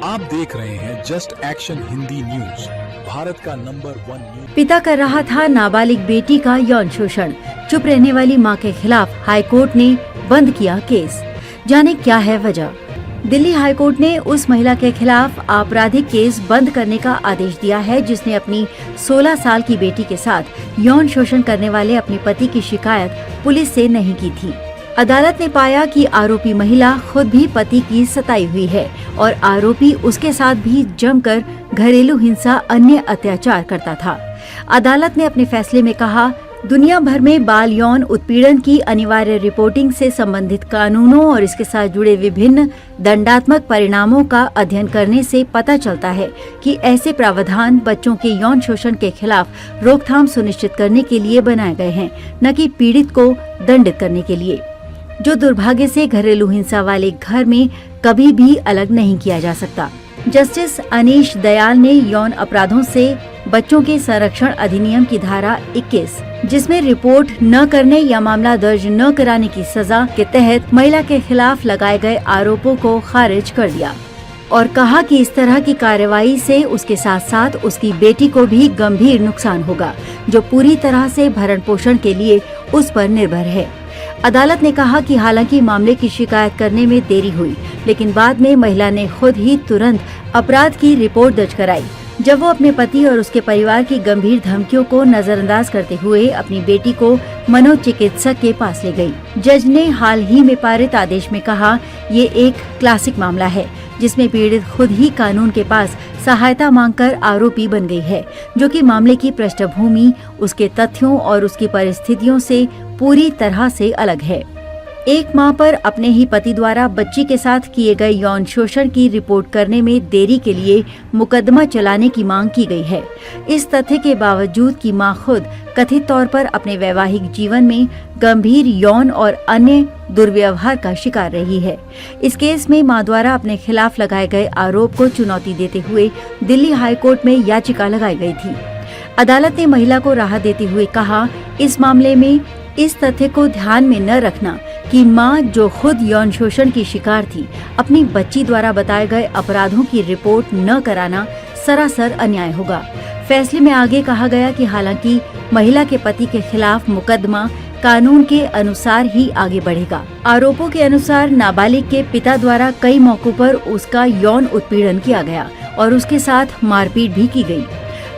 आप देख रहे हैं just action Hindi news, Bharat का नंबर 1 न्यूज। पिता कर रहा था नाबालिग बेटी का यौन शोषण, चुप रहने वाली मां के खिलाफ हाईकोर्ट ने बंद किया केस। जाने क्या है वजह। दिल्ली हाईकोर्ट ने उस महिला के खिलाफ आपराधिक केस बंद करने का आदेश दिया है जिसने अपनी 16 साल की बेटी के साथ यौन शोषण करने वाले अपने पति की शिकायत पुलिस से नहीं की थी। अदालत ने पाया कि आरोपी महिला खुद भी पति की सताई हुई है और आरोपी उसके साथ भी जमकर घरेलू हिंसा अन्य अत्याचार करता था। अदालत ने अपने फैसले में कहा, दुनिया भर में बाल यौन उत्पीड़न की अनिवार्य रिपोर्टिंग से संबंधित कानूनों और इसके साथ जुड़े विभिन्न दंडात्मक परिणामों का अध्ययन करने से पता चलता है कि ऐसे प्रावधान बच्चों के यौन शोषण के खिलाफ रोकथाम सुनिश्चित करने के लिए बनाए गए हैं, न कि पीड़ित को दंडित करने के लिए, जो दुर्भाग्य से घरेलू हिंसा वाले घर में कभी भी अलग नहीं किया जा सकता। जस्टिस अनीश दयाल ने यौन अपराधों से बच्चों के संरक्षण अधिनियम की धारा 21, जिसमें रिपोर्ट न करने या मामला दर्ज न कराने की सजा के तहत महिला के खिलाफ लगाए गए आरोपों को खारिज कर दिया और कहा कि इस तरह की कार्रवाई से उसके साथ साथ उसकी बेटी को भी गंभीर नुकसान होगा, जो पूरी तरह से भरण पोषण के लिए उस पर निर्भर है। अदालत ने कहा कि हालांकि मामले की शिकायत करने में देरी हुई, लेकिन बाद में महिला ने खुद ही तुरंत अपराध की रिपोर्ट दर्ज कराई जब वो अपने पति और उसके परिवार की गंभीर धमकियों को नजरअंदाज करते हुए अपनी बेटी को मनोचिकित्सक के पास ले गई। जज ने हाल ही में पारित आदेश में कहा, ये एक क्लासिक मामला है जिसमें पीड़ित खुद ही कानून के पास सहायता मांगकर आरोपी बन गई है, जो कि मामले की पृष्ठभूमि, उसके तथ्यों और उसकी परिस्थितियों से पूरी तरह से अलग है। एक मां पर अपने ही पति द्वारा बच्ची के साथ किए गए यौन शोषण की रिपोर्ट करने में देरी के लिए मुकदमा चलाने की मांग की गई है। इस तथ्य के बावजूद कि मां खुद कथित तौर पर अपने वैवाहिक जीवन में गंभीर यौन और अन्य दुर्व्यवहार का शिकार रही है। इस केस में मां द्वारा अपने खिलाफ लगाए गए आरोप को चुनौती देते हुए दिल्ली हाईकोर्ट में याचिका लगाई गई थी। अदालत ने महिला को राहत देते हुए कहा, इस मामले में इस तथ्य को ध्यान में न रखना कि मां, जो खुद यौन शोषण की शिकार थी, अपनी बच्ची द्वारा बताए गए अपराधों की रिपोर्ट न कराना सरासर अन्याय होगा। फैसले में आगे कहा गया कि हालांकि महिला के पति के खिलाफ मुकदमा कानून के अनुसार ही आगे बढ़ेगा। आरोपों के अनुसार नाबालिग के पिता द्वारा कई मौकों पर उसका यौन उत्पीड़न किया गया और उसके साथ मारपीट भी की गई।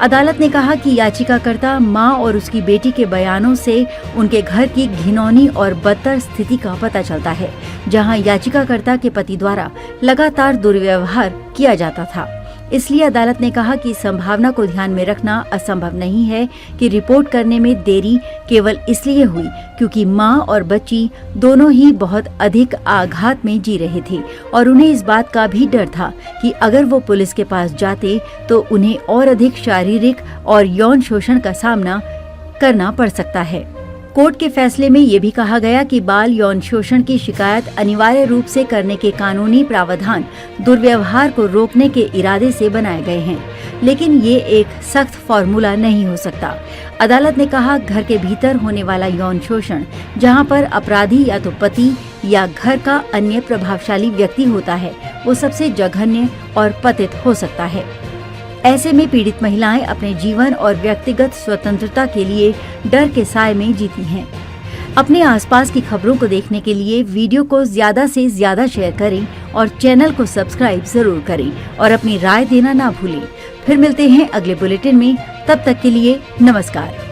अदालत ने कहा कि याचिकाकर्ता मां और उसकी बेटी के बयानों से उनके घर की घिनौनी और बदतर स्थिति का पता चलता है, जहां याचिकाकर्ता के पति द्वारा लगातार दुर्व्यवहार किया जाता था। इसलिए अदालत ने कहा कि संभावना को ध्यान में रखना असंभव नहीं है कि रिपोर्ट करने में देरी केवल इसलिए हुई क्योंकि मां और बच्ची दोनों ही बहुत अधिक आघात में जी रहे थे और उन्हें इस बात का भी डर था कि अगर वो पुलिस के पास जाते तो उन्हें और अधिक शारीरिक और यौन शोषण का सामना करना पड़ सकता है। कोर्ट के फैसले में ये भी कहा गया कि बाल यौन शोषण की शिकायत अनिवार्य रूप से करने के कानूनी प्रावधान दुर्व्यवहार को रोकने के इरादे से बनाए गए हैं, लेकिन ये एक सख्त फॉर्मूला नहीं हो सकता। अदालत ने कहा, घर के भीतर होने वाला यौन शोषण, जहां पर अपराधी या तो पति या घर का अन्य प्रभावशाली व्यक्ति होता है, वो सबसे जघन्य और पतित हो सकता है। ऐसे में पीड़ित महिलाएं अपने जीवन और व्यक्तिगत स्वतंत्रता के लिए डर के साए में जीती हैं। अपने आसपास की खबरों को देखने के लिए वीडियो को ज्यादा से ज्यादा शेयर करें और चैनल को सब्सक्राइब जरूर करें और अपनी राय देना ना भूलें। फिर मिलते हैं अगले बुलेटिन में, तब तक के लिए नमस्कार।